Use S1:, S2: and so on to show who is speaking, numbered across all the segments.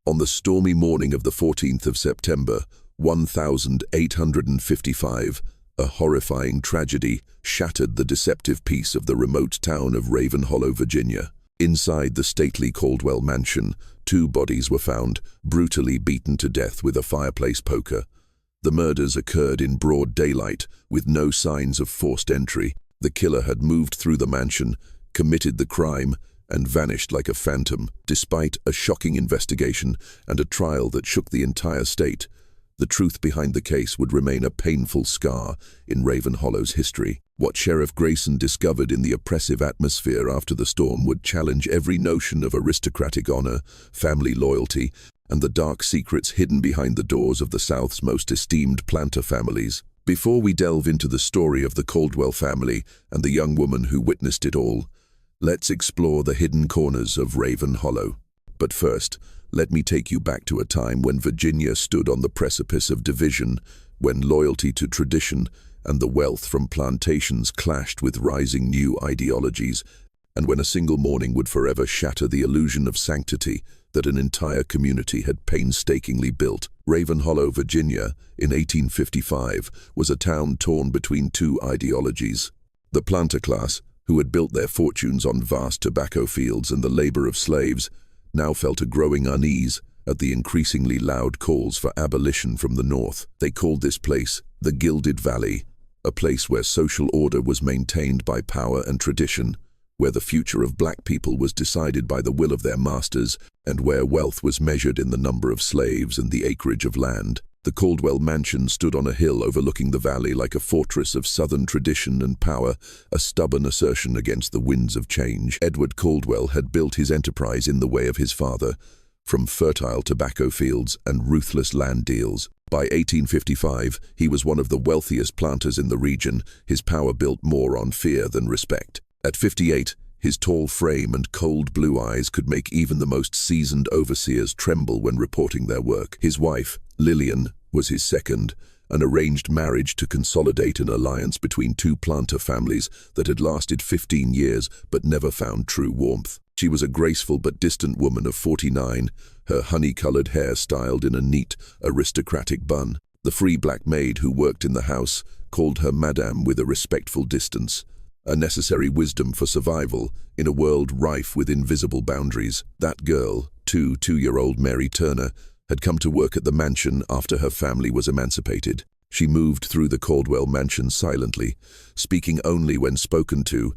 S1: On the stormy morning of the 14th of September, 1855, a horrifying tragedy shattered the deceptive peace of the remote town of Raven Hollow, Virginia. Inside the stately Caldwell mansion, 2 bodies were found, brutally beaten to death with a fireplace poker. The murders occurred in broad daylight, with no signs of forced entry. The killer had moved through the mansion, committed the crime, and vanished like a phantom. Despite a shocking investigation and a trial that shook the entire state, the truth behind the case would remain a painful scar in Raven Hollow's history. What Sheriff Grayson discovered in the oppressive atmosphere after the storm would challenge every notion of aristocratic honor, family loyalty, and the dark secrets hidden behind the doors of the South's most esteemed planter families. Before we delve into the story of the Caldwell family and the young woman who witnessed it all, let's explore the hidden corners of Raven Hollow. But first, let me take you back to a time when Virginia stood on the precipice of division, when loyalty to tradition and the wealth from plantations clashed with rising new ideologies, and when a single morning would forever shatter the illusion of sanctity that an entire community had painstakingly built. Raven Hollow, Virginia, in 1855, was a town torn between 2 ideologies. The planter class, who had built their fortunes on vast tobacco fields and the labor of slaves, now felt a growing unease at the increasingly loud calls for abolition from the North. They called this place the Gilded Valley, a place where social order was maintained by power and tradition, where the future of black people was decided by the will of their masters, and where wealth was measured in the number of slaves and the acreage of land. The Caldwell mansion stood on a hill overlooking the valley like a fortress of Southern tradition and power, a stubborn assertion against the winds of change. Edward Caldwell had built his enterprise in the way of his father, from fertile tobacco fields and ruthless land deals. By 1855, he was one of the wealthiest planters in the region, his power built more on fear than respect. At 58, his tall frame and cold blue eyes could make even the most seasoned overseers tremble when reporting their work. His wife, Lillian, was his second, an arranged marriage to consolidate an alliance between 2 planter families that had lasted 15 years but never found true warmth. She was a graceful but distant woman of 49, her honey-colored hair styled in a neat, aristocratic bun. The free black maid who worked in the house called her Madame with a respectful distance, a necessary wisdom for survival in a world rife with invisible boundaries. That girl, 2-year-old Mary Turner, had come to work at the mansion after her family was emancipated. She moved through the Caldwell mansion silently, speaking only when spoken to,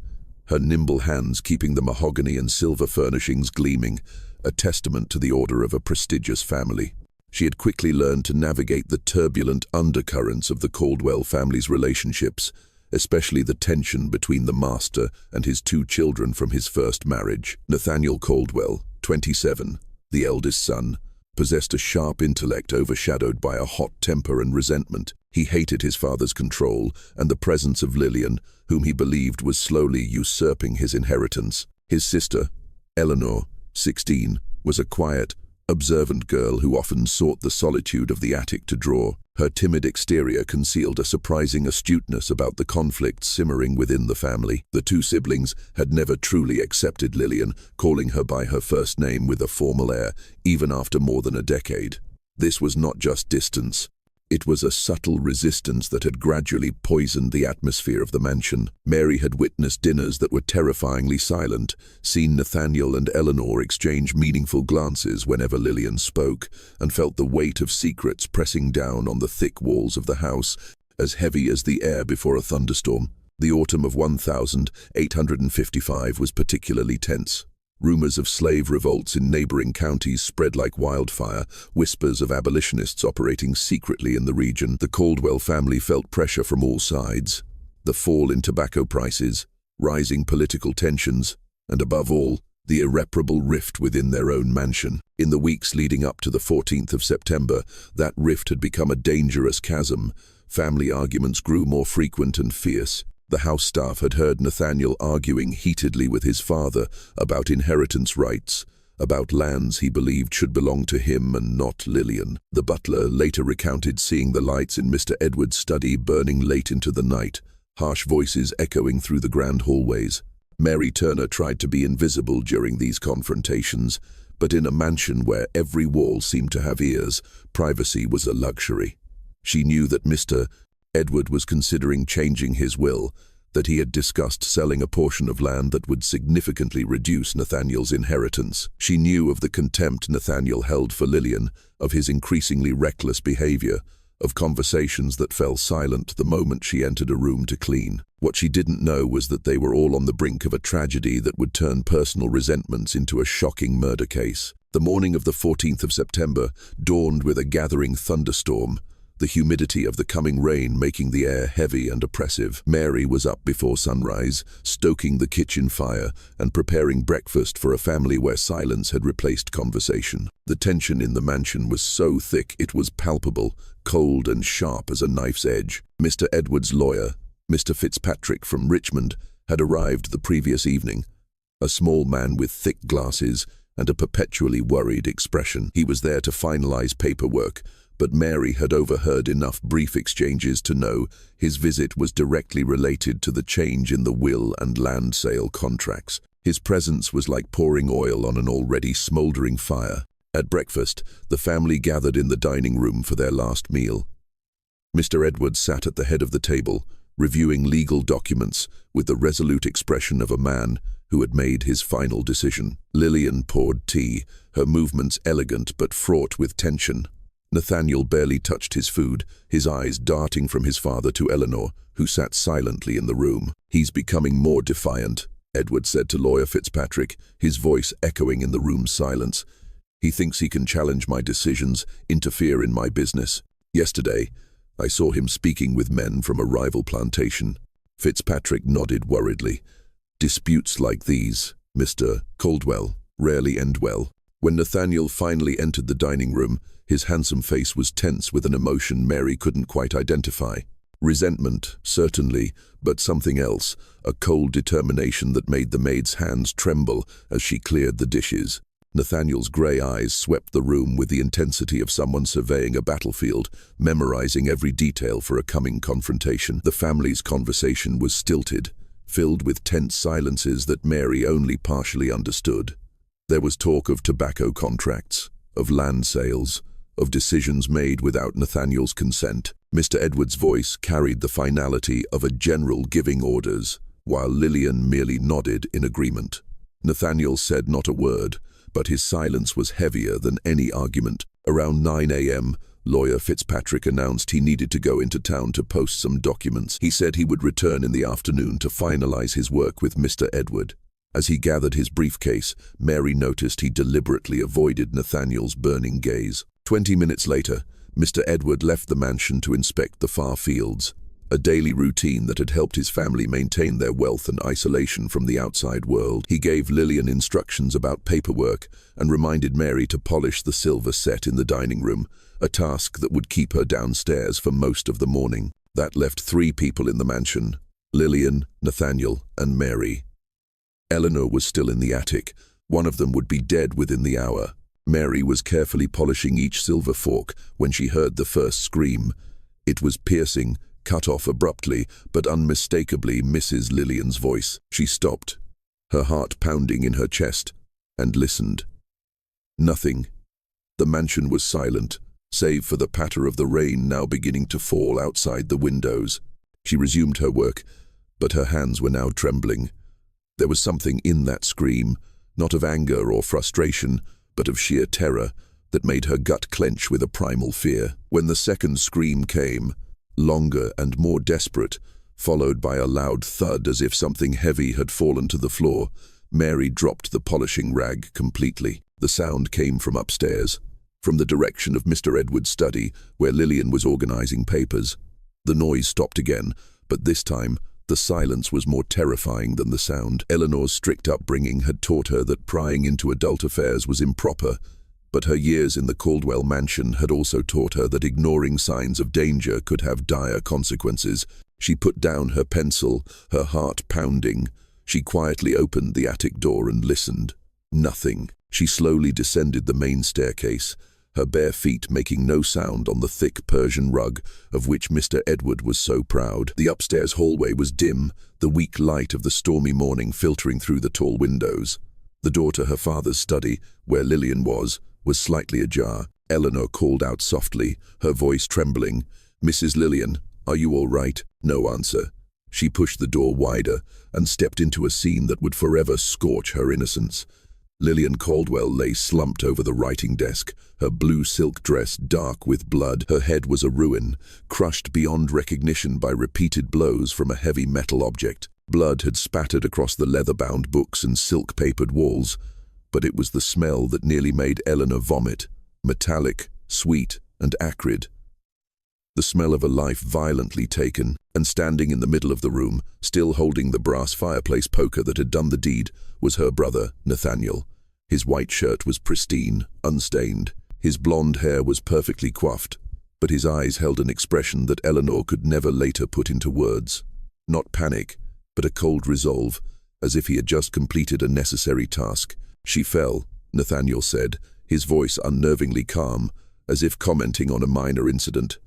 S1: her nimble hands keeping the mahogany and silver furnishings gleaming, a testament to the order of a prestigious family. She had quickly learned to navigate the turbulent undercurrents of the Caldwell family's relationships, especially the tension between the master and his 2 children from his first marriage. Nathaniel Caldwell, 27, the eldest son, possessed a sharp intellect overshadowed by a hot temper and resentment. He hated his father's control and the presence of Lillian, whom he believed was slowly usurping his inheritance. His sister, Eleanor, 16, was a quiet, observant girl who often sought the solitude of the attic to draw. Her timid exterior concealed a surprising astuteness about the conflicts simmering within the family. The 2 siblings had never truly accepted Lillian, calling her by her first name with a formal air, even after more than a decade. This was not just distance. It was a subtle resistance that had gradually poisoned the atmosphere of the mansion. Mary had witnessed dinners that were terrifyingly silent, seen Nathaniel and Eleanor exchange meaningful glances whenever Lillian spoke, and felt the weight of secrets pressing down on the thick walls of the house, as heavy as the air before a thunderstorm. The autumn of 1855 was particularly tense. Rumors of slave revolts in neighboring counties spread like wildfire, whispers of abolitionists operating secretly in the region. The Caldwell family felt pressure from all sides. The fall in tobacco prices, rising political tensions, and above all, the irreparable rift within their own mansion. In the weeks leading up to the 14th of September, that rift had become a dangerous chasm. Family arguments grew more frequent and fierce. The house staff had heard Nathaniel arguing heatedly with his father about inheritance rights, about lands he believed should belong to him and not Lillian. The butler later recounted seeing the lights in Mr. Edwards' study burning late into the night, harsh voices echoing through the grand hallways. Mary Turner tried to be invisible during these confrontations, But in a mansion where every wall seemed to have ears, privacy was a luxury. She knew that Mr. Edward was considering changing his will, that he had discussed selling a portion of land that would significantly reduce Nathaniel's inheritance. She knew of the contempt Nathaniel held for Lillian, of his increasingly reckless behavior, of conversations that fell silent the moment she entered a room to clean. What she didn't know was that they were all on the brink of a tragedy that would turn personal resentments into a shocking murder case. The morning of the 14th of September dawned with a gathering thunderstorm, the humidity of the coming rain making the air heavy and oppressive. Mary was up before sunrise, stoking the kitchen fire and preparing breakfast for a family where silence had replaced conversation. The tension in the mansion was so thick it was palpable, cold and sharp as a knife's edge. Mr. Edward's lawyer, Mr. Fitzpatrick from Richmond, had arrived the previous evening, a small man with thick glasses and a perpetually worried expression. He was there to finalize paperwork, but Mary had overheard enough brief exchanges to know his visit was directly related to the change in the will and land sale contracts. His presence was like pouring oil on an already smoldering fire. At breakfast, the family gathered in the dining room for their last meal. Mr. Edward sat at the head of the table, reviewing legal documents with the resolute expression of a man who had made his final decision. Lillian poured tea, her movements elegant but fraught with tension. Nathaniel barely touched his food, his eyes darting from his father to Eleanor, who sat silently in the room. "He's becoming more defiant," Edward said to lawyer Fitzpatrick, his voice echoing in the room's silence. "He thinks he can challenge my decisions, interfere in my business. Yesterday, I saw him speaking with men from a rival plantation." Fitzpatrick nodded worriedly. "Disputes like these, Mr. Caldwell, rarely end well." When Nathaniel finally entered the dining room, his handsome face was tense with an emotion Mary couldn't quite identify. Resentment, certainly, but something else, a cold determination that made the maid's hands tremble as she cleared the dishes. Nathaniel's grey eyes swept the room with the intensity of someone surveying a battlefield, memorizing every detail for a coming confrontation. The family's conversation was stilted, filled with tense silences that Mary only partially understood. There was talk of tobacco contracts, of land sales, of decisions made without Nathaniel's consent. Mr. Edward's voice carried the finality of a general giving orders, while Lillian merely nodded in agreement. Nathaniel said not a word, but his silence was heavier than any argument. Around 9 a.m., lawyer Fitzpatrick announced he needed to go into town to post some documents. He said he would return in the afternoon to finalize his work with Mr. Edward. As he gathered his briefcase, Mary noticed he deliberately avoided Nathaniel's burning gaze. 20 minutes later, Mr. Edward left the mansion to inspect the far fields, a daily routine that had helped his family maintain their wealth and isolation from the outside world. He gave Lillian instructions about paperwork and reminded Mary to polish the silver set in the dining room, a task that would keep her downstairs for most of the morning. That left 3 people in the mansion: Lillian, Nathaniel, and Mary. Eleanor was still in the attic. One of them would be dead within the hour. Mary was carefully polishing each silver fork when she heard the first scream. It was piercing, cut off abruptly, but unmistakably Mrs. Lillian's voice. She stopped, her heart pounding in her chest, and listened. Nothing. The mansion was silent, save for the patter of the rain now beginning to fall outside the windows. She resumed her work, but her hands were now trembling. There was something in that scream, not of anger or frustration, but of sheer terror, that made her gut clench with a primal fear. When the second scream came, longer and more desperate, followed by a loud thud as if something heavy had fallen to the floor, Mary dropped the polishing rag completely. The sound came from upstairs, from the direction of Mr. Edward's study, where Lillian was organizing papers. The noise stopped again, but this time, the silence was more terrifying than the sound. Eleanor's strict upbringing had taught her that prying into adult affairs was improper, but her years in the Caldwell mansion had also taught her that ignoring signs of danger could have dire consequences. She put down her pencil, her heart pounding. She quietly opened the attic door and listened. Nothing. She slowly descended the main staircase, her bare feet making no sound on the thick Persian rug of which Mr. Edward was so proud. The upstairs hallway was dim, the weak light of the stormy morning filtering through the tall windows. The door to her father's study, where Lillian was slightly ajar. Eleanor called out softly, her voice trembling, "Mrs. Lillian, are you all right?" No answer. She pushed the door wider and stepped into a scene that would forever scorch her innocence. Lillian Caldwell lay slumped over the writing desk, her blue silk dress dark with blood. Her head was a ruin, crushed beyond recognition by repeated blows from a heavy metal object. Blood had spattered across the leather-bound books and silk-papered walls, but it was the smell that nearly made Eleanor vomit, metallic, sweet, and acrid. The smell of a life violently taken, and standing in the middle of the room, still holding the brass fireplace poker that had done the deed, was her brother, Nathaniel. His white shirt was pristine, unstained. His blonde hair was perfectly coiffed, but his eyes held an expression that Eleanor could never later put into words. Not panic, but a cold resolve, as if he had just completed a necessary task. "She fell," Nathaniel said, his voice unnervingly calm, as if commenting on a minor incident.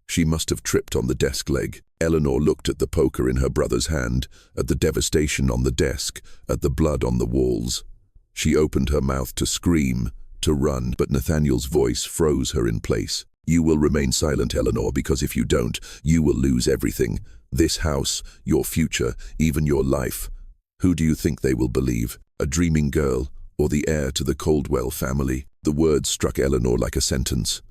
S1: "She must have tripped on the desk leg." Eleanor looked at the poker in her brother's hand, at the devastation on the desk, at the blood on the walls. She opened her mouth to scream, to run, but Nathaniel's voice froze her in place. "You will remain silent, Eleanor, because if you don't, you will lose everything. This house, your future, even your life. Who do you think they will believe? A dreaming girl, or the heir to the Caldwell family?" The words struck Eleanor like a sentence.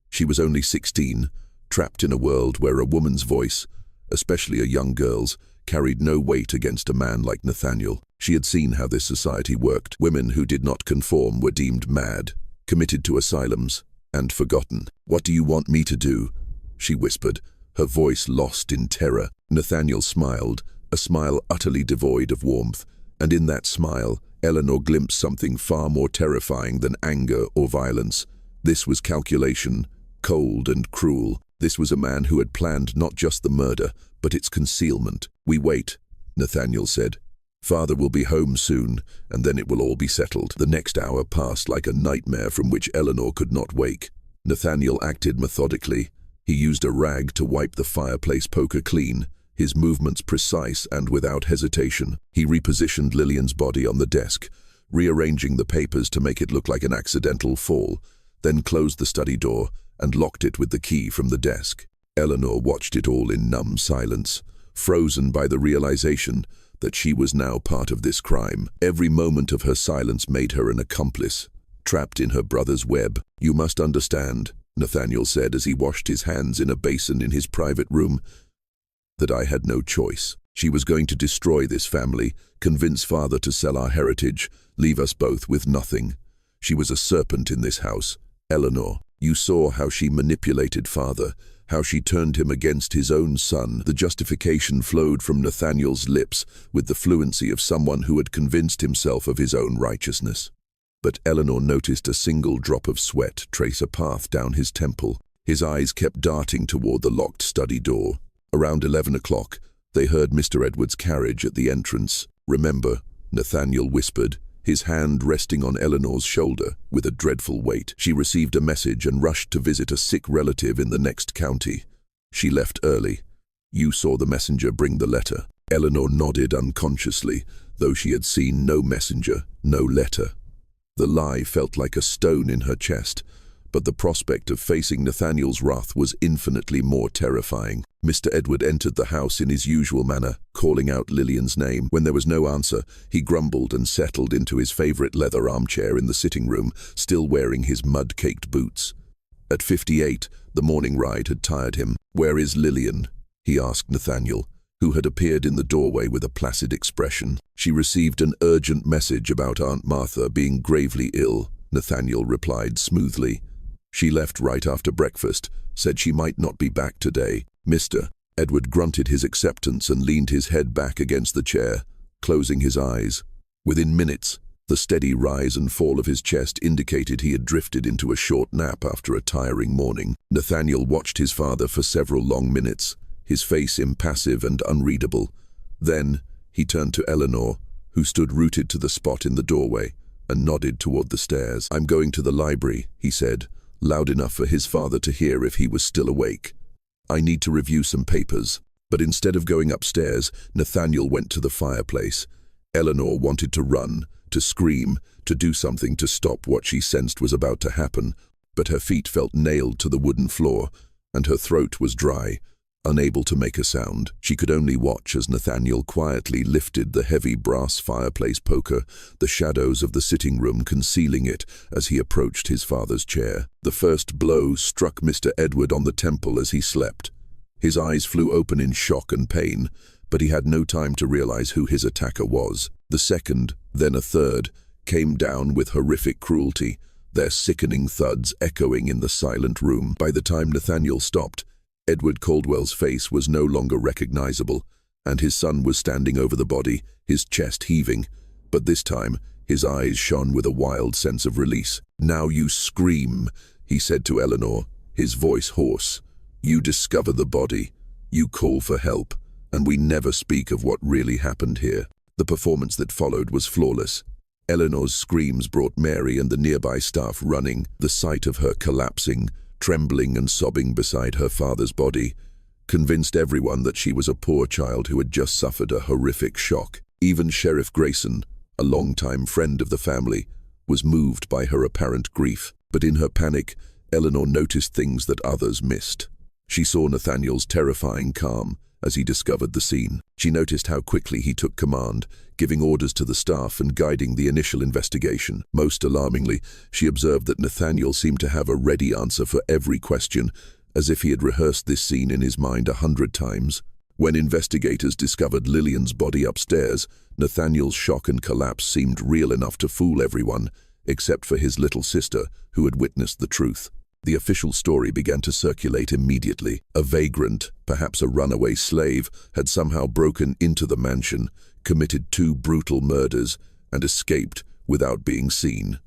S1: She was only 16, trapped in a world where a woman's voice, especially a young girl's, carried no weight against a man like Nathaniel. She had seen how this society worked. Women who did not conform were deemed mad, committed to asylums, and forgotten. "What do you want me to do?" she whispered, her voice lost in terror. Nathaniel smiled, a smile utterly devoid of warmth, and in that smile, Eleanor glimpsed something far more terrifying than anger or violence. This was calculation, cold and cruel. This was a man who had planned not just the murder, but its concealment. "We wait," Nathaniel said. "Father will be home soon, and then it will all be settled." The next hour passed like a nightmare from which Eleanor could not wake. Nathaniel acted methodically. He used a rag to wipe the fireplace poker clean, his movements precise and without hesitation. He repositioned Lillian's body on the desk, rearranging the papers to make it look like an accidental fall, then closed the study door and locked it with the key from the desk. Eleanor watched it all in numb silence, frozen by the realization that she was now part of this crime. Every moment of her silence made her an accomplice, trapped in her brother's web. "You must understand," Nathaniel said as he washed his hands in a basin in his private room, "that I had no choice. She was going to destroy this family, convince father to sell our heritage, leave us both with nothing. She was a serpent in this house. Eleanor, you saw how she manipulated father, how she turned him against his own son." The justification flowed from Nathaniel's lips with the fluency of someone who had convinced himself of his own righteousness. But Eleanor noticed a single drop of sweat trace a path down his temple. His eyes kept darting toward the locked study door. Around 11 o'clock, they heard Mr. Edwards' carriage at the entrance. "Remember," Nathaniel whispered, his hand resting on Eleanor's shoulder with a dreadful weight. She received a message and rushed to visit a sick relative in the next county. She left early. "You saw the messenger bring the letter." Eleanor nodded unconsciously, though she had seen no messenger, no letter. The lie felt like a stone in her chest, but the prospect of facing Nathaniel's wrath was infinitely more terrifying. Mr. Edward entered the house in his usual manner, calling out Lillian's name. When there was no answer, he grumbled and settled into his favorite leather armchair in the sitting room, still wearing his mud-caked boots. At 58, the morning ride had tired him. "Where is Lillian?" he asked Nathaniel, who had appeared in the doorway with a placid expression. "She received an urgent message about Aunt Martha being gravely ill," Nathaniel replied smoothly. "She left right after breakfast, said she might not be back today." "Mr." Edward grunted his acceptance and leaned his head back against the chair, closing his eyes. Within minutes, the steady rise and fall of his chest indicated he had drifted into a short nap after a tiring morning. Nathaniel watched his father for several long minutes, his face impassive and unreadable. Then he turned to Eleanor, who stood rooted to the spot in the doorway, and nodded toward the stairs. "I'm going to the library," he said, loud enough for his father to hear if he was still awake. "I need to review some papers." But instead of going upstairs, Nathaniel went to the fireplace. Eleanor wanted to run, to scream, to do something to stop what she sensed was about to happen, but her feet felt nailed to the wooden floor, and her throat was dry. Unable to make a sound, she could only watch as Nathaniel quietly lifted the heavy brass fireplace poker, the shadows of the sitting room concealing it as he approached his father's chair. The first blow struck Mr. Edward on the temple as he slept. His eyes flew open in shock and pain, but he had no time to realize who his attacker was. The second, then a third, came down with horrific cruelty, their sickening thuds echoing in the silent room. By the time Nathaniel stopped, Edward Caldwell's face was no longer recognizable, and his son was standing over the body, his chest heaving. But this time, his eyes shone with a wild sense of release. "Now you scream," he said to Eleanor, his voice hoarse. "You discover the body, you call for help, and we never speak of what really happened here." The performance that followed was flawless. Eleanor's screams brought Mary and the nearby staff running. The sight of her collapsing, trembling and sobbing beside her father's body, convinced everyone that she was a poor child who had just suffered a horrific shock. Even Sheriff Grayson, a longtime friend of the family, was moved by her apparent grief. But in her panic, Eleanor noticed things that others missed. She saw Nathaniel's terrifying calm as he discovered the scene. She noticed how quickly he took command, giving orders to the staff and guiding the initial investigation. Most alarmingly, she observed that Nathaniel seemed to have a ready answer for every question, as if he had rehearsed this scene in his mind 100 times. When investigators discovered Lillian's body upstairs, Nathaniel's shock and collapse seemed real enough to fool everyone, except for his little sister, who had witnessed the truth. The official story began to circulate immediately. A vagrant, perhaps a runaway slave, had somehow broken into the mansion, committed 2 brutal murders, and escaped without being seen.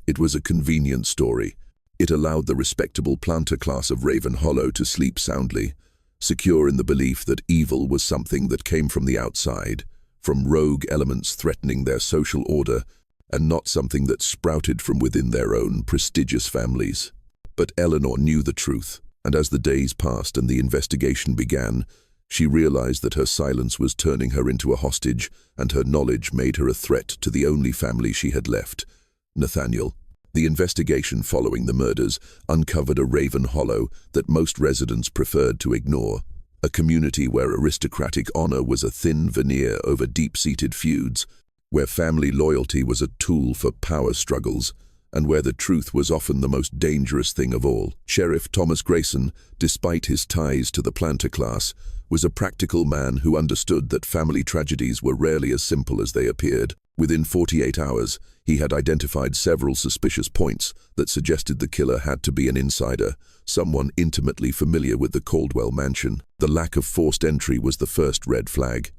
S1: It was a convenient story. It allowed the respectable planter class of Raven Hollow to sleep soundly, secure in the belief that evil was something that came from the outside, from rogue elements threatening their social order, and not something that sprouted from within their own prestigious families. But Eleanor knew the truth, and as the days passed and the investigation began, she realized that her silence was turning her into a hostage, and her knowledge made her a threat to the only family she had left, Nathaniel. The investigation following the murders uncovered a Raven Hollow that most residents preferred to ignore, a community where aristocratic honor was a thin veneer over deep-seated feuds, where family loyalty was a tool for power struggles, and where the truth was often the most dangerous thing of all. Sheriff Thomas Grayson, despite his ties to the planter class, was a practical man who understood that family tragedies were rarely as simple as they appeared. Within 48 hours, he had identified several suspicious points that suggested the killer had to be an insider, someone intimately familiar with the Caldwell mansion. The lack of forced entry was the first red flag.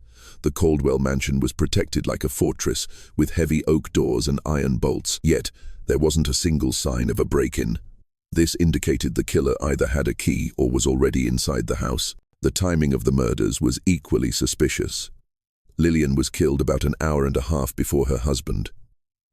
S1: The Caldwell mansion was protected like a fortress, with heavy oak doors and iron bolts, yet there wasn't a single sign of a break-in. This indicated the killer either had a key or was already inside the house. The timing of the murders was equally suspicious. Lillian was killed about an hour and a half before her husband.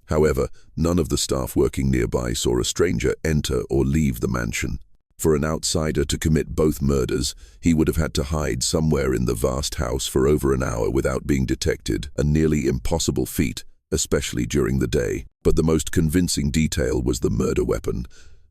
S1: However, none of the staff working nearby saw a stranger enter or leave the mansion. For an outsider to commit both murders, he would have had to hide somewhere in the vast house for over an hour without being detected, a nearly impossible feat, especially during the day. But the most convincing detail was the murder weapon.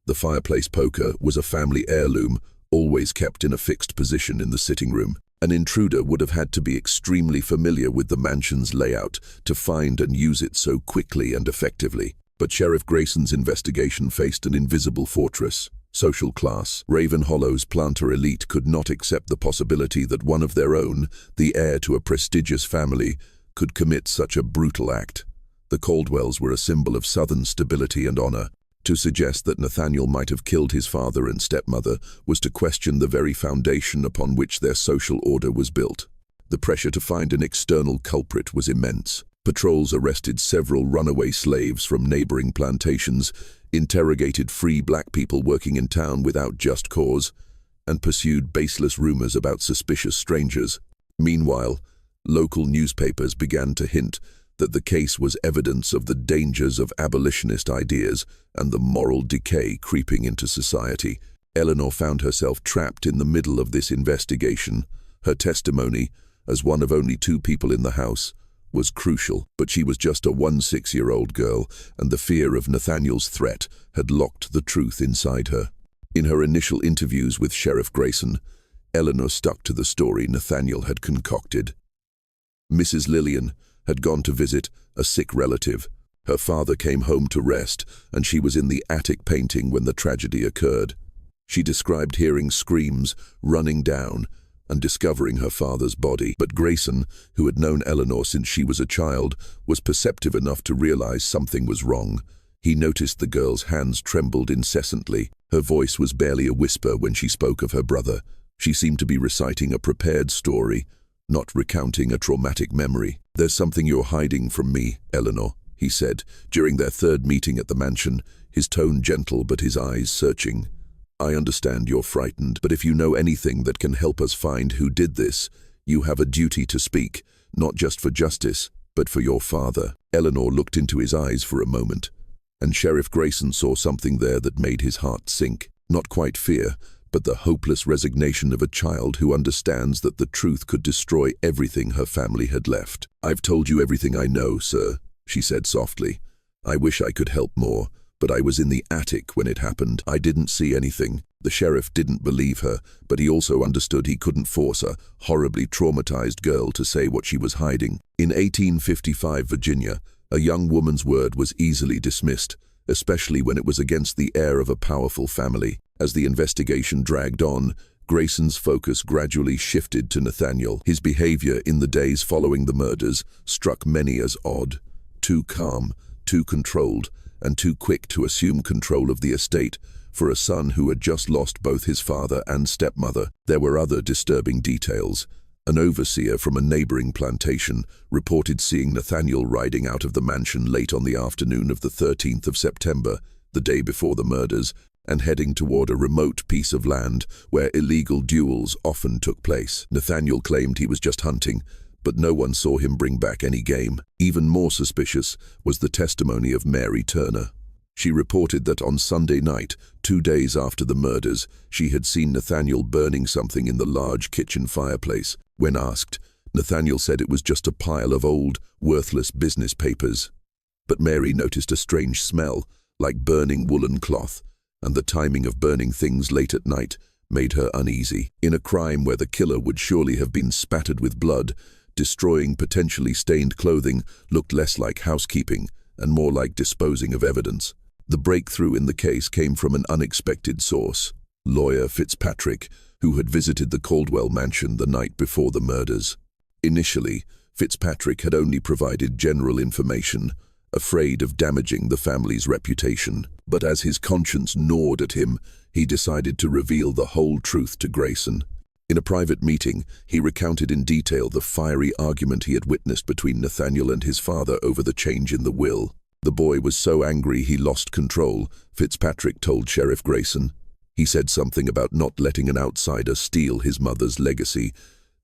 S1: The fireplace poker was a family heirloom, always kept in a fixed position in the sitting room. An intruder would have had to be extremely familiar with the mansion's layout to find and use it so quickly and effectively. But Sheriff Grayson's investigation faced an invisible fortress: social class. Raven Hollow's planter elite could not accept the possibility that one of their own, the heir to a prestigious family, could commit such a brutal act. The Caldwells were a symbol of Southern stability and honor. To suggest that Nathaniel might have killed his father and stepmother was to question the very foundation upon which their social order was built. The pressure to find an external culprit was immense. Patrols arrested several runaway slaves from neighboring plantations, interrogated free black people working in town without just cause, and pursued baseless rumors about suspicious strangers. Meanwhile, local newspapers began to hint that the case was evidence of the dangers of abolitionist ideas and the moral decay creeping into society. Eleanor found herself trapped in the middle of this investigation. Her testimony, as one of only 2 people in the house, was crucial, but she was just a 16-year-old girl, and the fear of Nathaniel's threat had locked the truth inside her. In her initial interviews with Sheriff Grayson, Eleanor stuck to the story Nathaniel had concocted. Mrs. Lillian had gone to visit a sick relative. Her father came home to rest, and she was in the attic painting when the tragedy occurred. She described hearing screams, running down, and discovering her father's body. But Grayson, who had known Eleanor since she was a child, was perceptive enough to realize something was wrong. He noticed the girl's hands trembled incessantly. Her voice was barely a whisper when she spoke of her brother. She seemed to be reciting a prepared story, not recounting a traumatic memory. "There's something you're hiding from me, Eleanor," he said, during their third meeting at the mansion, his tone gentle but his eyes searching. "I understand you're frightened, but if you know anything that can help us find who did this, you have a duty to speak, not just for justice, but for your father." Eleanor looked into his eyes for a moment, and Sheriff Grayson saw something there that made his heart sink. Not quite fear, but the hopeless resignation of a child who understands that the truth could destroy everything her family had left. "I've told you everything I know, sir," she said softly. "I wish I could help more, but I was in the attic when it happened. I didn't see anything." The sheriff didn't believe her, but he also understood he couldn't force a horribly traumatized girl to say what she was hiding. In 1855 Virginia, a young woman's word was easily dismissed, especially when it was against the heir of a powerful family. As the investigation dragged on, Grayson's focus gradually shifted to Nathaniel. His behavior in the days following the murders struck many as odd. Too calm, too controlled, and too quick to assume control of the estate for a son who had just lost both his father and stepmother. There were other disturbing details. An overseer from a neighboring plantation reported seeing Nathaniel riding out of the mansion late on the afternoon of the 13th of September, the day before the murders, and heading toward a remote piece of land where illegal duels often took place. Nathaniel claimed he was just hunting, but no one saw him bring back any game. Even more suspicious was the testimony of Mary Turner. She reported that on Sunday night, 2 days after the murders, she had seen Nathaniel burning something in the large kitchen fireplace. When asked, Nathaniel said it was just a pile of old, worthless business papers. But Mary noticed a strange smell, like burning woolen cloth, and the timing of burning things late at night made her uneasy. In a crime where the killer would surely have been spattered with blood, destroying potentially stained clothing looked less like housekeeping and more like disposing of evidence. The breakthrough in the case came from an unexpected source, lawyer Fitzpatrick, who had visited the Caldwell mansion the night before the murders. Initially, Fitzpatrick had only provided general information, afraid of damaging the family's reputation. But as his conscience gnawed at him, he decided to reveal the whole truth to Grayson. In a private meeting, he recounted in detail the fiery argument he had witnessed between Nathaniel and his father over the change in the will. The boy was so angry he lost control, Fitzpatrick told Sheriff Grayson. He said something about not letting an outsider steal his mother's legacy,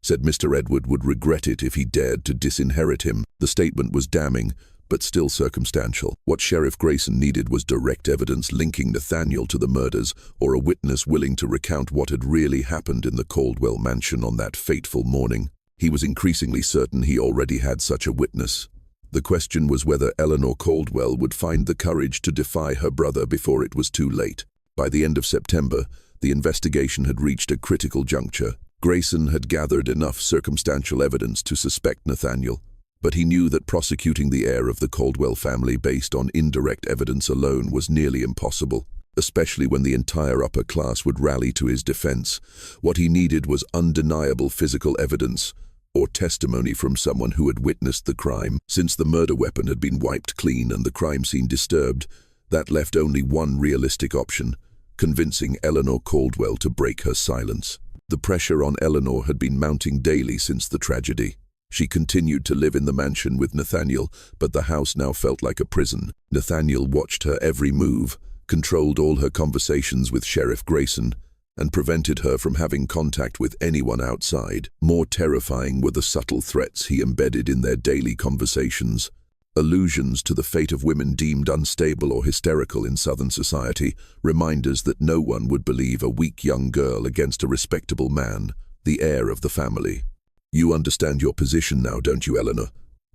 S1: said Mr. Edward would regret it if he dared to disinherit him. The statement was damning, but still circumstantial. What Sheriff Grayson needed was direct evidence linking Nathaniel to the murders, or a witness willing to recount what had really happened in the Caldwell mansion on that fateful morning. He was increasingly certain he already had such a witness. The question was whether Eleanor Caldwell would find the courage to defy her brother before it was too late. By the end of September, the investigation had reached a critical juncture. Grayson had gathered enough circumstantial evidence to suspect Nathaniel, but he knew that prosecuting the heir of the Caldwell family based on indirect evidence alone was nearly impossible, especially when the entire upper class would rally to his defense. What he needed was undeniable physical evidence, or testimony from someone who had witnessed the crime. Since the murder weapon had been wiped clean and the crime scene disturbed, that left only one realistic option: convincing Eleanor Caldwell to break her silence. The pressure on Eleanor had been mounting daily since the tragedy. She continued to live in the mansion with Nathaniel, but the house now felt like a prison. Nathaniel watched her every move, controlled all her conversations with Sheriff Grayson, and prevented her from having contact with anyone outside. More terrifying were the subtle threats he embedded in their daily conversations. Allusions to the fate of women deemed unstable or hysterical in Southern society, reminders that no one would believe a weak young girl against a respectable man, the heir of the family. "You understand your position now, don't you, Eleanor?"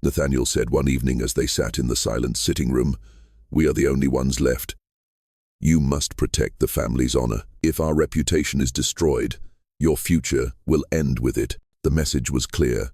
S1: Nathaniel said one evening as they sat in the silent sitting room. "We are the only ones left. You must protect the family's honor. If our reputation is destroyed, your future will end with it." The message was clear.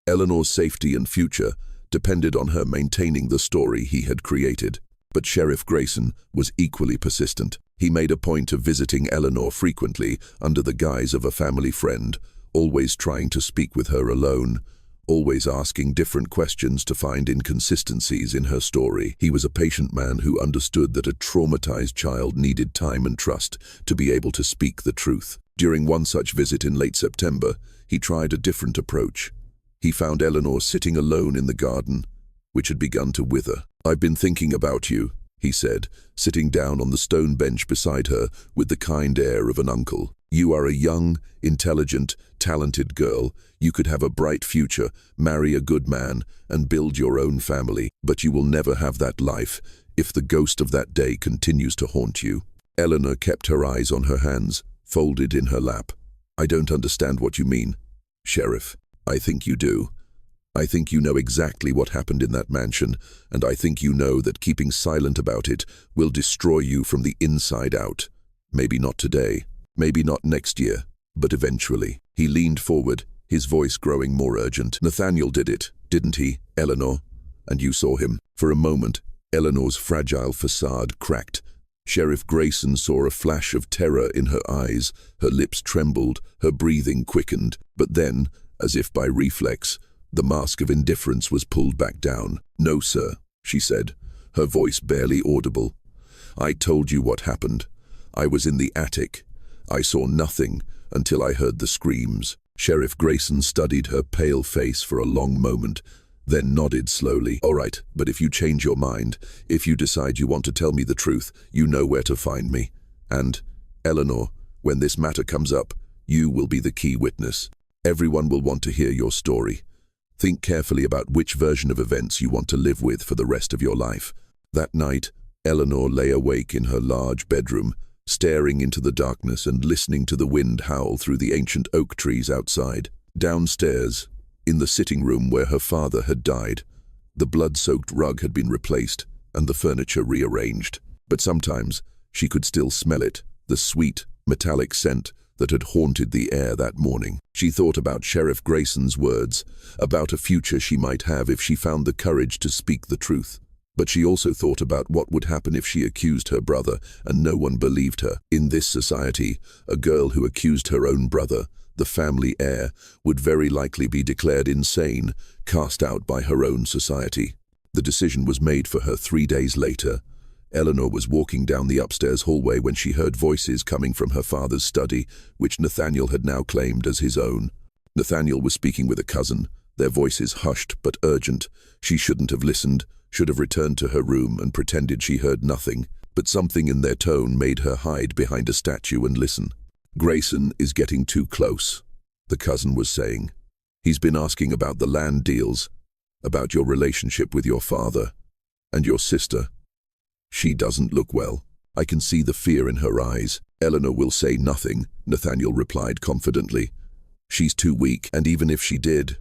S1: Eleanor's safety and future depended on her maintaining the story he had created. But Sheriff Grayson was equally persistent. He made a point of visiting Eleanor frequently under the guise of a family friend, always trying to speak with her alone, always asking different questions to find inconsistencies in her story. He was a patient man who understood that a traumatized child needed time and trust to be able to speak the truth. During one such visit in late September, he tried a different approach. He found Eleanor sitting alone in the garden, which had begun to wither. "I've been thinking about you," he said, sitting down on the stone bench beside her with the kind air of an uncle. "You are a young, intelligent, talented girl. You could have a bright future, marry a good man, and build your own family. But you will never have that life if the ghost of that day continues to haunt you." Eleanor kept her eyes on her hands, folded in her lap. "I don't understand what you mean, Sheriff." "I think you do. I think you know exactly what happened in that mansion, and I think you know that keeping silent about it will destroy you from the inside out. Maybe not today, maybe not next year, but eventually." He leaned forward, his voice growing more urgent. "Nathaniel did it, didn't he, Eleanor? And you saw him." For a moment, Eleanor's fragile facade cracked. Sheriff Grayson saw a flash of terror in her eyes. Her lips trembled, her breathing quickened. But then, as if by reflex, the mask of indifference was pulled back down. "No, sir," she said, her voice barely audible. "I told you what happened. I was in the attic. I saw nothing until I heard the screams." Sheriff Grayson studied her pale face for a long moment, then nodded slowly. "All right, but if you change your mind, if you decide you want to tell me the truth, you know where to find me. And, Eleanor, when this matter comes up, you will be the key witness. Everyone will want to hear your story. Think carefully about which version of events you want to live with for the rest of your life." That night, Eleanor lay awake in her large bedroom, staring into the darkness and listening to the wind howl through the ancient oak trees outside. Downstairs, in the sitting room where her father had died, the blood-soaked rug had been replaced and the furniture rearranged. But sometimes she could still smell it, the sweet, metallic scent that had haunted the air that morning. She thought about Sheriff Grayson's words, about a future she might have if she found the courage to speak the truth. But she also thought about what would happen if she accused her brother and no one believed her. In this society, a girl who accused her own brother, the family heir, would very likely be declared insane, cast out by her own society. The decision was made for her 3 days later. Eleanor was walking down the upstairs hallway when she heard voices coming from her father's study, which Nathaniel had now claimed as his own. Nathaniel was speaking with a cousin, their voices hushed but urgent. She shouldn't have listened, should have returned to her room and pretended she heard nothing, but something in their tone made her hide behind a statue and listen. "Grayson is getting too close," the cousin was saying. "He's been asking about the land deals, about your relationship with your father, and your sister. She doesn't look well. I can see the fear in her eyes." "Eleanor will say nothing," Nathaniel replied confidently. "She's too weak, and even if she did,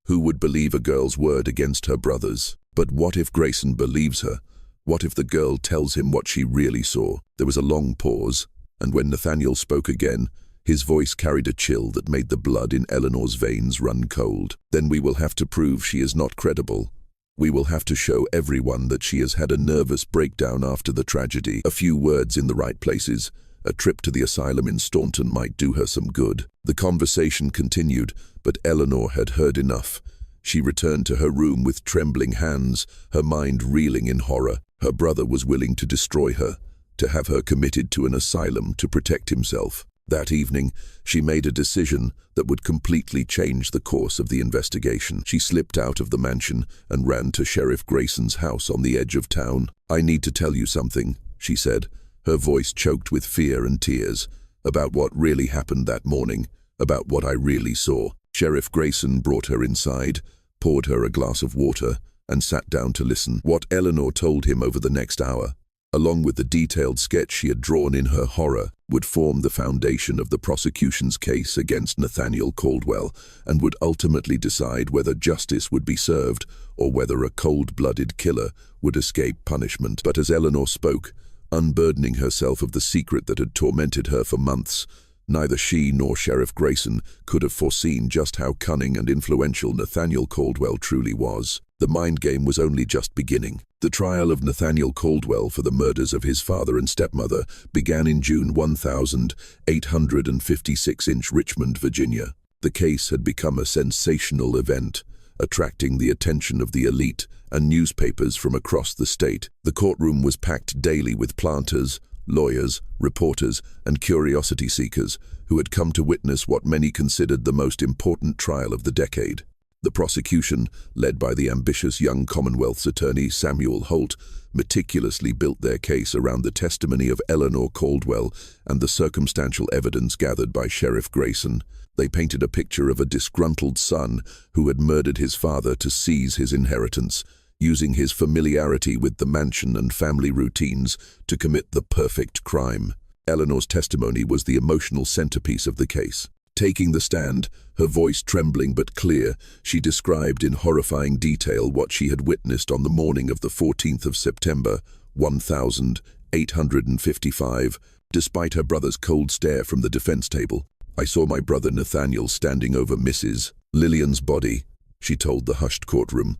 S1: who would believe a girl's word against her brother's?" "But what if Grayson believes her? What if the girl tells him what she really saw?" There was a long pause, and when Nathaniel spoke again, his voice carried a chill that made the blood in Eleanor's veins run cold. "Then we will have to prove she is not credible. We will have to show everyone that she has had a nervous breakdown after the tragedy. A few words in the right places, a trip to the asylum in Staunton might do her some good." The conversation continued, but Eleanor had heard enough. She returned to her room with trembling hands, her mind reeling in horror. Her brother was willing to destroy her, to have her committed to an asylum to protect himself. That evening, she made a decision that would completely change the course of the investigation. She slipped out of the mansion and ran to Sheriff Grayson's house on the edge of town. "I need to tell you something," she said, her voice choked with fear and tears, "about what really happened that morning, about what I really saw." Sheriff Grayson brought her inside, poured her a glass of water, and sat down to listen. What Eleanor told him over the next hour along with the detailed sketch she had drawn in her horror, would form the foundation of the prosecution's case against Nathaniel Caldwell and would ultimately decide whether justice would be served or whether a cold-blooded killer would escape punishment. But as Eleanor spoke, unburdening herself of the secret that had tormented her for months, neither she nor Sheriff Grayson could have foreseen just how cunning and influential Nathaniel Caldwell truly was. The mind game was only just beginning. The trial of Nathaniel Caldwell for the murders of his father and stepmother began in June 1856 in Richmond, Virginia. The case had become a sensational event, attracting the attention of the elite and newspapers from across the state. The courtroom was packed daily with planters, lawyers, reporters, and curiosity seekers who had come to witness what many considered the most important trial of the decade. The prosecution, led by the ambitious young Commonwealth's attorney Samuel Holt, meticulously built their case around the testimony of Eleanor Caldwell and the circumstantial evidence gathered by Sheriff Grayson. They painted a picture of a disgruntled son who had murdered his father to seize his inheritance, using his familiarity with the mansion and family routines to commit the perfect crime. Eleanor's testimony was the emotional centerpiece of the case. Taking the stand, her voice trembling but clear, she described in horrifying detail what she had witnessed on the morning of the 14th of September, 1855. Despite her brother's cold stare from the defense table, "I saw my brother Nathaniel standing over Mrs. Lillian's body," she told the hushed courtroom.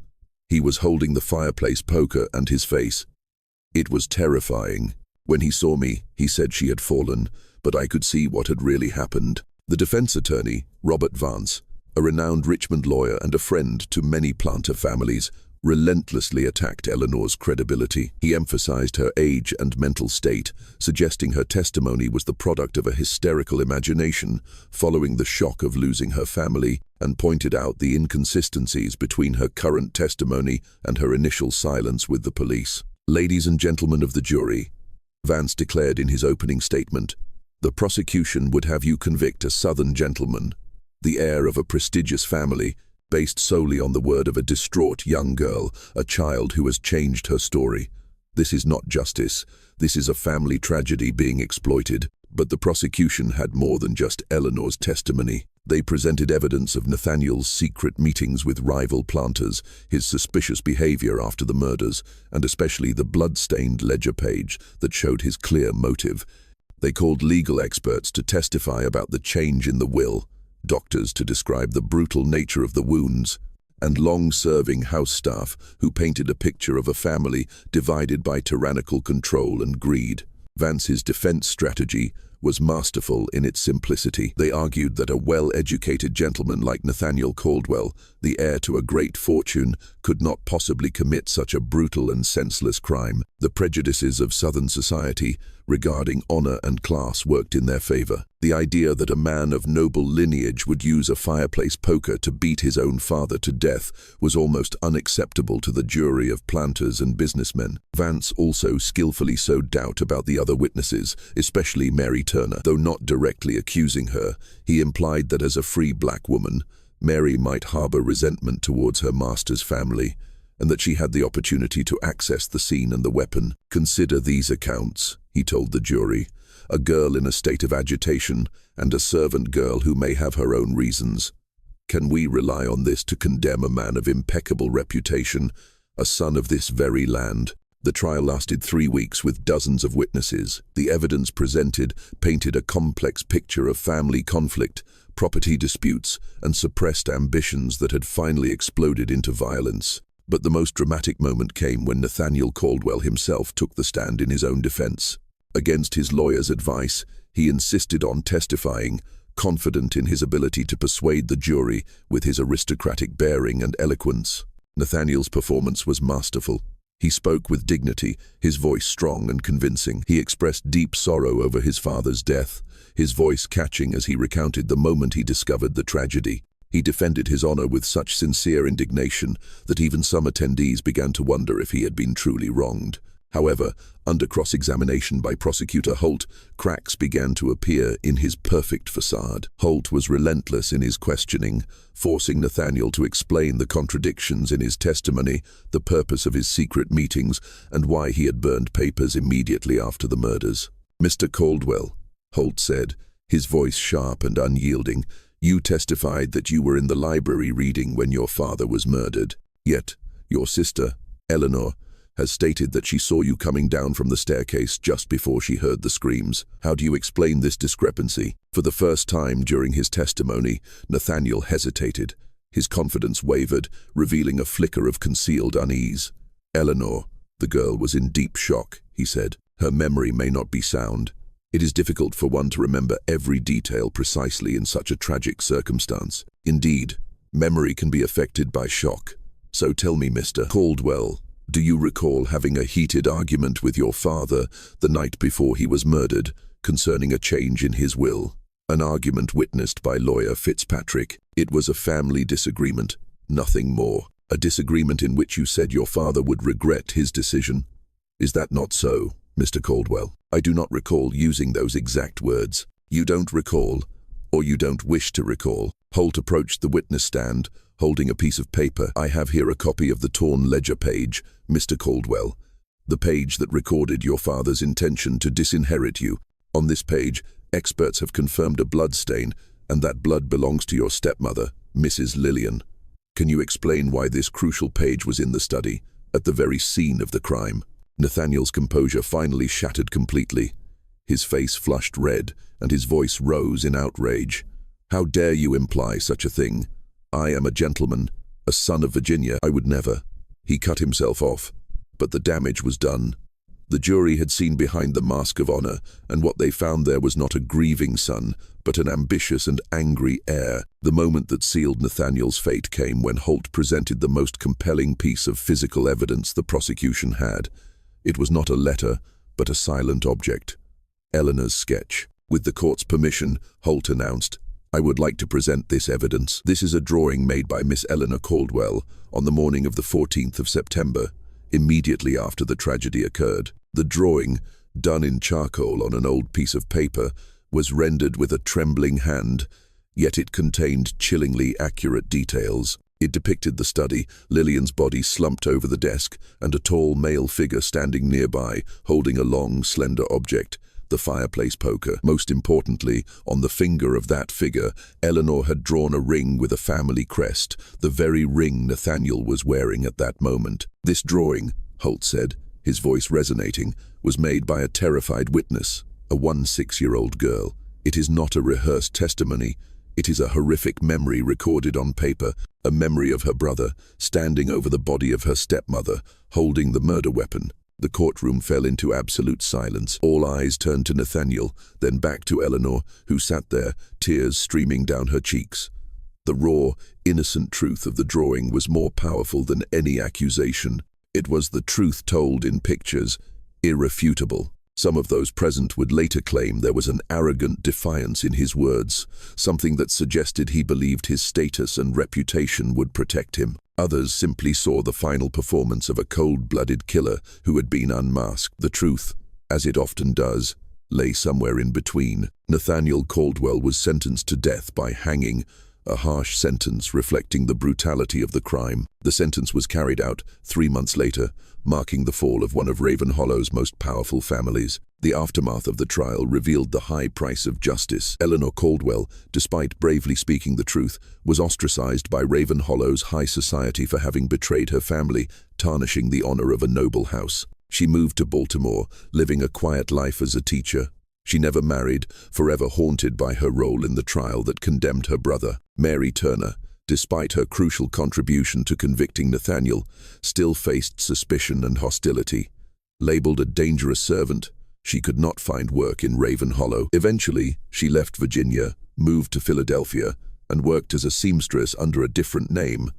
S1: "He was holding the fireplace poker and his face. It was terrifying. When he saw me, he said she had fallen, but I could see what had really happened." The defense attorney, Robert Vance, a renowned Richmond lawyer and a friend to many planter families, relentlessly attacked Eleanor's credibility. He emphasized her age and mental state, suggesting her testimony was the product of a hysterical imagination following the shock of losing her family, and pointed out the inconsistencies between her current testimony and her initial silence with the police. "Ladies and gentlemen of the jury," Vance declared in his opening statement, "the prosecution would have you convict a Southern gentleman, the heir of a prestigious family, based solely on the word of a distraught young girl, a child who has changed her story. This is not justice. This is a family tragedy being exploited." But the prosecution had more than just Eleanor's testimony. They presented evidence of Nathaniel's secret meetings with rival planters, his suspicious behavior after the murders, and especially the blood-stained ledger page that showed his clear motive. They called legal experts to testify about the change in the will, doctors to describe the brutal nature of the wounds, and long-serving house staff who painted a picture of a family divided by tyrannical control and greed. Vance's defense strategy was masterful in its simplicity. They argued that a well-educated gentleman like Nathaniel Caldwell, the heir to a great fortune, could not possibly commit such a brutal and senseless crime. The prejudices of Southern society regarding honor and class worked in their favor. The idea that a man of noble lineage would use a fireplace poker to beat his own father to death was almost unacceptable to the jury of planters and businessmen. Vance also skillfully sowed doubt about the other witnesses, especially Mary Turner. Though not directly accusing her, he implied that as a free black woman, Mary might harbor resentment towards her master's family, and that she had the opportunity to access the scene and the weapon. "Consider these accounts," he told the jury, "a girl in a state of agitation and a servant girl who may have her own reasons. Can we rely on this to condemn a man of impeccable reputation, a son of this very land?" The trial lasted 3 weeks with dozens of witnesses. The evidence presented painted a complex picture of family conflict, property disputes, and suppressed ambitions that had finally exploded into violence. But the most dramatic moment came when Nathaniel Caldwell himself took the stand in his own defense. Against his lawyer's advice, he insisted on testifying, confident in his ability to persuade the jury with his aristocratic bearing and eloquence. Nathaniel's performance was masterful. He spoke with dignity, his voice strong and convincing. He expressed deep sorrow over his father's death, his voice catching as he recounted the moment he discovered the tragedy. He defended his honor with such sincere indignation that even some attendees began to wonder if he had been truly wronged. However, under cross-examination by Prosecutor Holt, cracks began to appear in his perfect facade. Holt was relentless in his questioning, forcing Nathaniel to explain the contradictions in his testimony, the purpose of his secret meetings, and why he had burned papers immediately after the murders. "Mr. Caldwell," Holt said, his voice sharp and unyielding, "you testified that you were in the library reading when your father was murdered. Yet, your sister, Eleanor, has stated that she saw you coming down from the staircase just before she heard the screams. How do you explain this discrepancy?" For the first time during his testimony, Nathaniel hesitated. His confidence wavered, revealing a flicker of concealed unease. "Eleanor, the girl was in deep shock," he said. "Her memory may not be sound. It is difficult for one to remember every detail precisely in such a tragic circumstance. Indeed, memory can be affected by shock. So tell me, Mr. Caldwell, do you recall having a heated argument with your father the night before he was murdered concerning a change in his will? An argument witnessed by lawyer Fitzpatrick. It was a family disagreement, nothing more. A disagreement in which you said your father would regret his decision. Is that not so, Mr. Caldwell?" "I do not recall using those exact words." "You don't recall, or you don't wish to recall?" Holt approached the witness stand, holding a piece of paper. "I have here a copy of the torn ledger page, Mr. Caldwell, the page that recorded your father's intention to disinherit you. On this page, experts have confirmed a blood stain, and that blood belongs to your stepmother, Mrs. Lillian. Can you explain why this crucial page was in the study, at the very scene of the crime?" Nathaniel's composure finally shattered completely. His face flushed red, and his voice rose in outrage. "How dare you imply such a thing? I am a gentleman, a son of Virginia. I would never." He cut himself off, but the damage was done. The jury had seen behind the mask of honor, and what they found there was not a grieving son, but an ambitious and angry heir. The moment that sealed Nathaniel's fate came when Holt presented the most compelling piece of physical evidence the prosecution had. It was not a letter, but a silent object. Eleanor's sketch. With the court's permission, Holt announced, "I would like to present this evidence. This is a drawing made by Miss Eleanor Caldwell on the morning of the 14th of September, immediately after the tragedy occurred. The drawing, done in charcoal on an old piece of paper, was rendered with a trembling hand, yet it contained chillingly accurate details. It depicted the study, Lillian's body slumped over the desk, and a tall male figure standing nearby, holding a long, slender object, the fireplace poker. Most importantly, on the finger of that figure, Eleanor had drawn a ring with a family crest, the very ring Nathaniel was wearing at that moment. This drawing, Holt said, his voice resonating, was made by a terrified witness, a 16-year-old girl. It is not a rehearsed testimony. It is a horrific memory recorded on paper, a memory of her brother, standing over the body of her stepmother, holding the murder weapon. The courtroom fell into absolute silence. All eyes turned to Nathaniel, then back to Eleanor, who sat there, tears streaming down her cheeks. The raw, innocent truth of the drawing was more powerful than any accusation. It was the truth told in pictures, irrefutable. Some of those present would later claim there was an arrogant defiance in his words, something that suggested he believed his status and reputation would protect him. Others simply saw the final performance of a cold-blooded killer who had been unmasked. The truth, as it often does, lay somewhere in between. Nathaniel Caldwell was sentenced to death by hanging, a harsh sentence reflecting the brutality of the crime. The sentence was carried out 3 months later, marking the fall of one of Raven Hollow's most powerful families. The aftermath of the trial revealed the high price of justice. Eleanor Caldwell, despite bravely speaking the truth, was ostracized by Raven Hollow's high society for having betrayed her family, tarnishing the honor of a noble house. She moved to Baltimore, living a quiet life as a teacher. She never married, forever haunted by her role in the trial that condemned her brother. Mary Turner, despite her crucial contribution to convicting Nathaniel, still faced suspicion and hostility. Labeled a dangerous servant, she could not find work in Raven Hollow. Eventually, she left Virginia, moved to Philadelphia, and worked as a seamstress under a different name,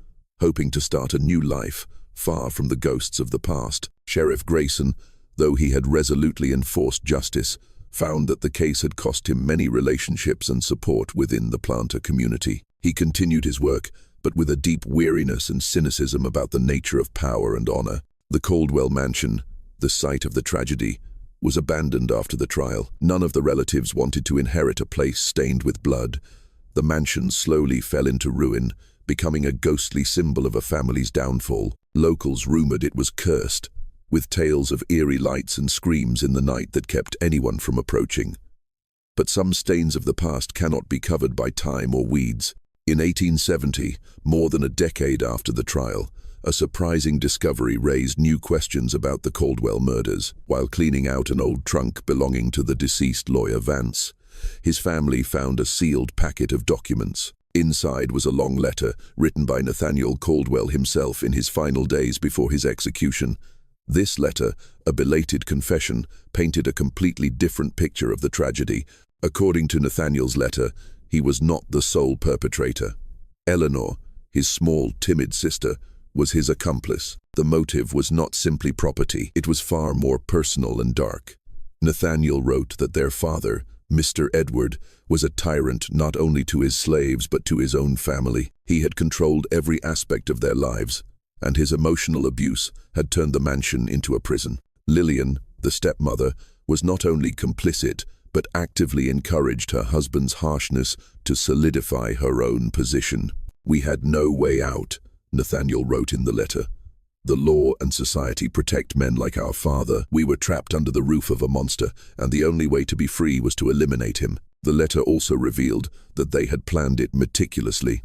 S1: hoping to start a new life, far from the ghosts of the past. Sheriff Grayson, though he had resolutely enforced justice, found that the case had cost him many relationships and support within the planter community. He continued his work, but with a deep weariness and cynicism about the nature of power and honor. The Caldwell mansion, The site of the tragedy was abandoned after the trial. None of the relatives wanted to inherit a place stained with blood. The mansion slowly fell into ruin, becoming a ghostly symbol of a family's downfall. Locals rumored it was cursed, with tales of eerie lights and screams in the night that kept anyone from approaching. But some stains of the past cannot be covered by time or weeds. In 1870, more than a decade after the trial, a surprising discovery raised new questions about the Caldwell murders. While cleaning out an old trunk belonging to the deceased lawyer Vance, his family found a sealed packet of documents. Inside was a long letter written by Nathaniel Caldwell himself in his final days before his execution. This letter, a belated confession, painted a completely different picture of the tragedy. According to Nathaniel's letter, he was not the sole perpetrator. Eleanor, his small, timid sister, was his accomplice. The motive was not simply property, it was far more personal and dark. Nathaniel wrote that their father, Mr. Edward, was a tyrant not only to his slaves but to his own family. He had controlled every aspect of their lives, and his emotional abuse had turned the mansion into a prison. Lillian, the stepmother, was not only complicit but actively encouraged her husband's harshness to solidify her own position. "We had no way out," Nathaniel wrote in the letter. "The law and society protect men like our father. We were trapped under the roof of a monster, and the only way to be free was to eliminate him." The letter also revealed that they had planned it meticulously.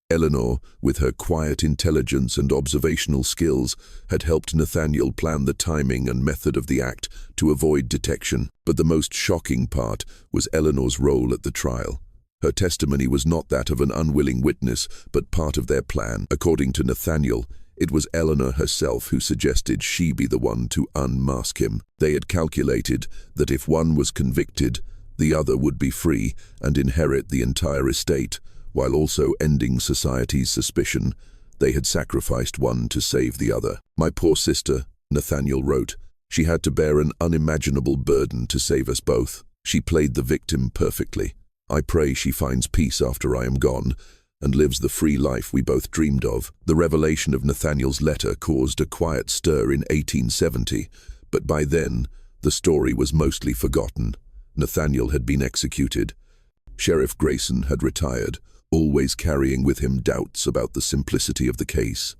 S1: Eleanor, with her quiet intelligence and observational skills, had helped Nathaniel plan the timing and method of the act to avoid detection. But the most shocking part was Eleanor's role at the trial. Her testimony was not that of an unwilling witness, but part of their plan. According to Nathaniel, it was Eleanor herself who suggested she be the one to unmask him. They had calculated that if one was convicted, the other would be free and inherit the entire estate, while also ending society's suspicion. They had sacrificed one to save the other. "My poor sister," Nathaniel wrote. "She had to bear an unimaginable burden to save us both. She played the victim perfectly. I pray she finds peace after I am gone, and lives the free life we both dreamed of." The revelation of Nathaniel's letter caused a quiet stir in 1870, but by then, the story was mostly forgotten. Nathaniel had been executed. Sheriff Grayson had retired, always carrying with him doubts about the simplicity of the case.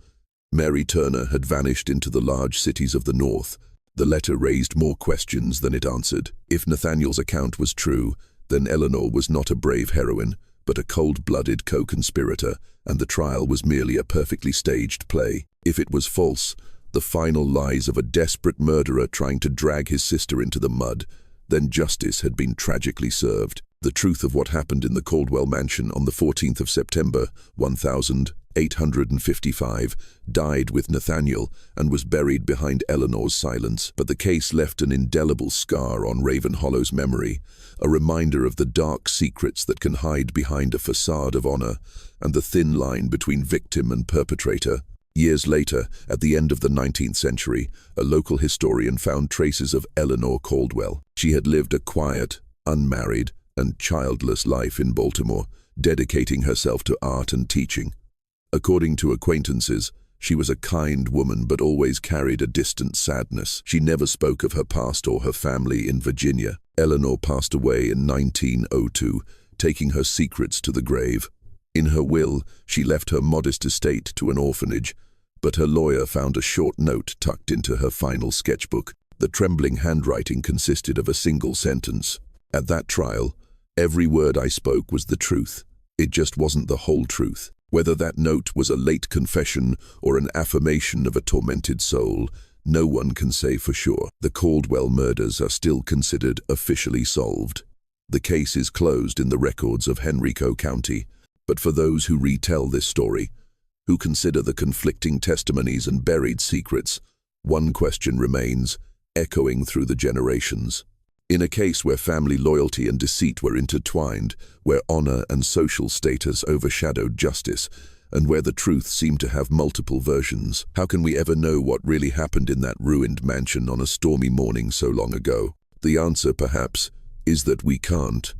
S1: Mary Turner had vanished into the large cities of the North. The letter raised more questions than it answered. If Nathaniel's account was true, then Eleanor was not a brave heroine, but a cold-blooded co-conspirator, and the trial was merely a perfectly staged play. If it was false, the final lies of a desperate murderer trying to drag his sister into the mud, then justice had been tragically served. The truth of what happened in the Caldwell mansion on the 14th of September, 1855, died with Nathaniel and was buried behind Eleanor's silence. But the case left an indelible scar on Raven Hollow's memory, a reminder of the dark secrets that can hide behind a facade of honor and the thin line between victim and perpetrator. Years later, at the end of the 19th century, a local historian found traces of Eleanor Caldwell. She had lived a quiet, unmarried, and childless life in Baltimore, dedicating herself to art and teaching. According to acquaintances, she was a kind woman but always carried a distant sadness. She never spoke of her past or her family in Virginia. Eleanor passed away in 1902, taking her secrets to the grave. In her will, she left her modest estate to an orphanage, but her lawyer found a short note tucked into her final sketchbook. The trembling handwriting consisted of a single sentence. "At that trial, every word I spoke was the truth. It just wasn't the whole truth." Whether that note was a late confession or an affirmation of a tormented soul, no one can say for sure. The Caldwell murders are still considered officially solved. The case is closed in the records of Henrico County, but for those who retell this story, who consider the conflicting testimonies and buried secrets, one question remains, echoing through the generations. In a case where family loyalty and deceit were intertwined, where honor and social status overshadowed justice, and where the truth seemed to have multiple versions, how can we ever know what really happened in that ruined mansion on a stormy morning so long ago? The answer, perhaps, is that we can't.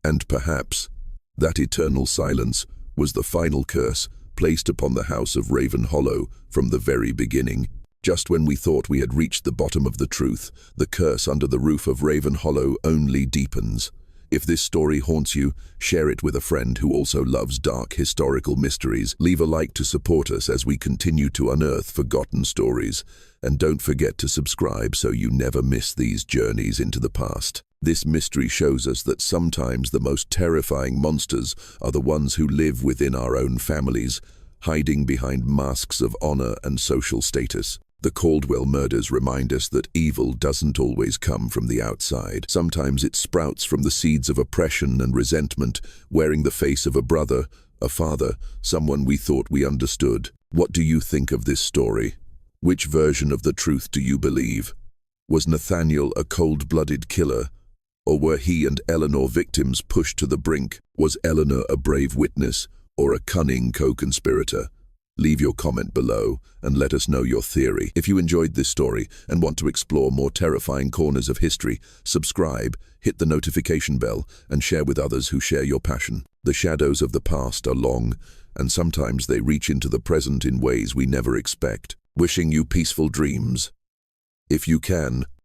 S1: And perhaps that eternal silence was the final curse placed upon the house of Raven Hollow from the very beginning. Just when we thought we had reached the bottom of the truth, the curse under the roof of Raven Hollow only deepens. If this story haunts you, share it with a friend who also loves dark historical mysteries. Leave a like to support us as we continue to unearth forgotten stories. And don't forget to subscribe so you never miss these journeys into the past. This mystery shows us that sometimes the most terrifying monsters are the ones who live within our own families, hiding behind masks of honor and social status. The Caldwell murders remind us that evil doesn't always come from the outside. Sometimes it sprouts from the seeds of oppression and resentment, wearing the face of a brother, a father, someone we thought we understood. What do you think of this story? Which version of the truth do you believe? Was Nathaniel a cold-blooded killer? Or were he and Eleanor victims pushed to the brink? Was Eleanor a brave witness or a cunning co-conspirator? Leave your comment below and let us know your theory. If you enjoyed this story and want to explore more terrifying corners of history, subscribe, hit the notification bell, and share with others who share your passion. The shadows of the past are long, and sometimes they reach into the present in ways we never expect. Wishing you peaceful dreams. If you can,